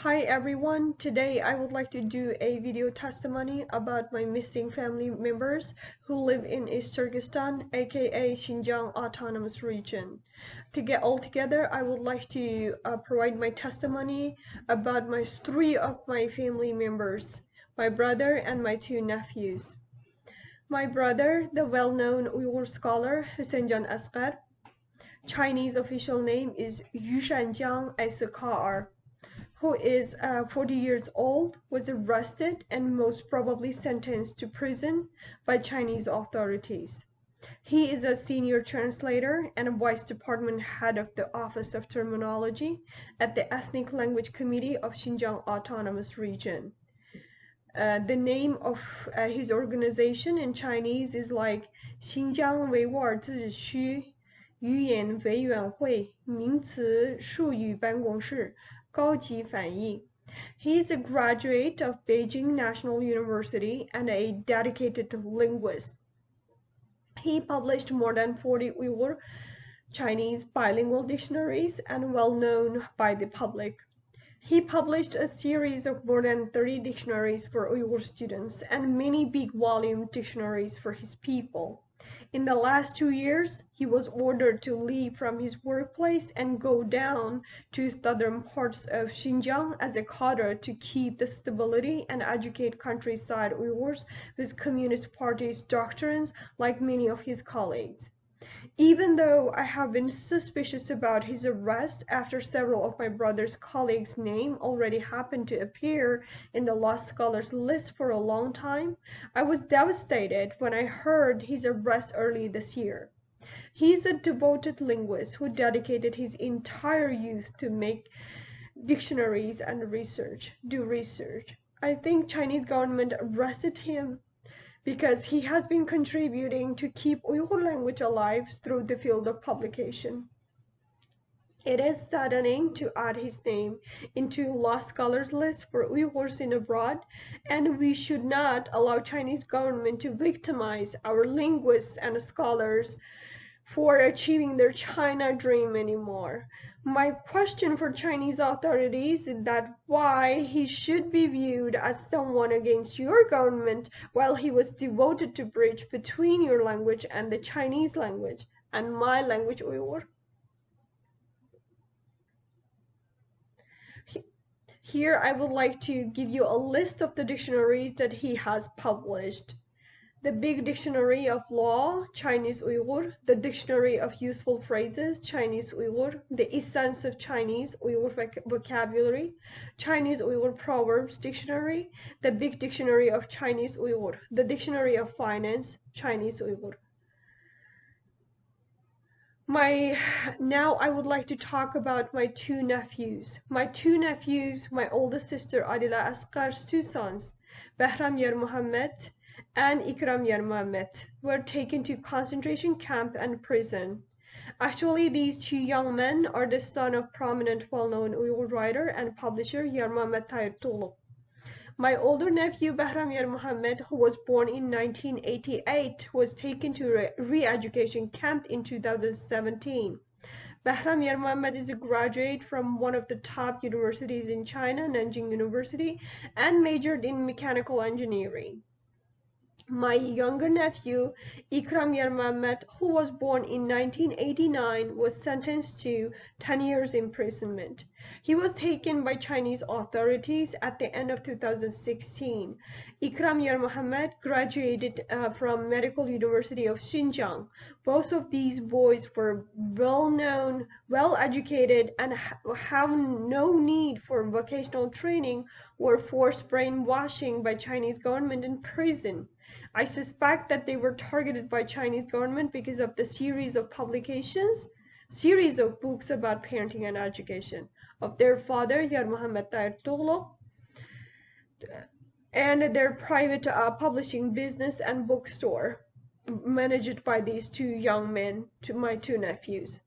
Hi everyone, today I would like to do a video testimony about my missing family members who live in East Turkestan, aka Xinjiang Autonomous Region. To get all together, I would like to provide my testimony about three of my family members, my brother and my two nephews. My brother, the well-known Uyghur scholar Hüseyincan Asghar, Chinese official name is Yushanjiang Aisakar, who is 40 years old, was arrested and most probably sentenced to prison by Chinese authorities. He is a senior translator and a vice department head of the Office of Terminology at the Ethnic Language Committee of Xinjiang Autonomous Region. The name of his organization in Chinese is like 新疆维吾尔自治区语言委员会名词术语办公室高级翻译. He is a graduate of Beijing National University and a dedicated linguist. He published more than 40 Uyghur Chinese bilingual dictionaries and well known by the public. He published a series of more than 30 dictionaries for Uyghur students and many big volume dictionaries for his people. In the last 2 years, he was ordered to leave from his workplace and go down to southern parts of Xinjiang as a cadre to keep the stability and educate countryside Uyghurs with Communist Party's doctrines like many of his colleagues. Even though I have been suspicious about his arrest after several of my brother's colleagues' names already happened to appear in the lost scholars list for a long time, I was devastated when I heard his arrest early this year. He is a devoted linguist who dedicated his entire youth to make dictionaries and do research. I think Chinese government arrested him because he has been contributing to keep Uyghur language alive through the field of publication. It is saddening to add his name into lost scholars list for Uyghurs in abroad, and we should not allow Chinese government to victimize our linguists and scholars for achieving their China dream anymore. My question for Chinese authorities is that why he should be viewed as someone against your government while he was devoted to bridge between your language and the Chinese language and my language Uyghur. Here I would like to give you a list of the dictionaries that he has published. The Big Dictionary of Law, Chinese Uyghur, the Dictionary of Useful Phrases, Chinese Uyghur, the Essence of Chinese Uyghur Vocabulary, Chinese Uyghur Proverbs Dictionary, the Big Dictionary of Chinese Uyghur, the Dictionary of Finance, Chinese Uyghur. Now I would like to talk about my two nephews. My oldest sister Adila Asghar's two sons, Behram Yer Muhammad and Ikram Yer Muhammad, were taken to concentration camp and prison. Actually, these two young men are the son of prominent well-known Uyghur writer and publisher Yer Muhammad Tahir Tuğluk. My older nephew Behram Yer Muhammad, who was born in 1988, was taken to re-education camp in 2017. Behram Yer Muhammad is a graduate from one of the top universities in China, Nanjing University, and majored in mechanical engineering. My younger nephew, Ikram Yer Muhammad, who was born in 1989, was sentenced to 10 years imprisonment. He was taken by Chinese authorities at the end of 2016. Ikram Yer Muhammad graduated from Medical University of Xinjiang. Both of these boys were well-known, well-educated, and have no need for vocational training or forced brainwashing by Chinese government in prison. I suspect that they were targeted by Chinese government because of the series of books about parenting and education of their father, Yer Muhammad Tahir Tuğluk, and their private publishing business and bookstore managed by these two young men, my two nephews.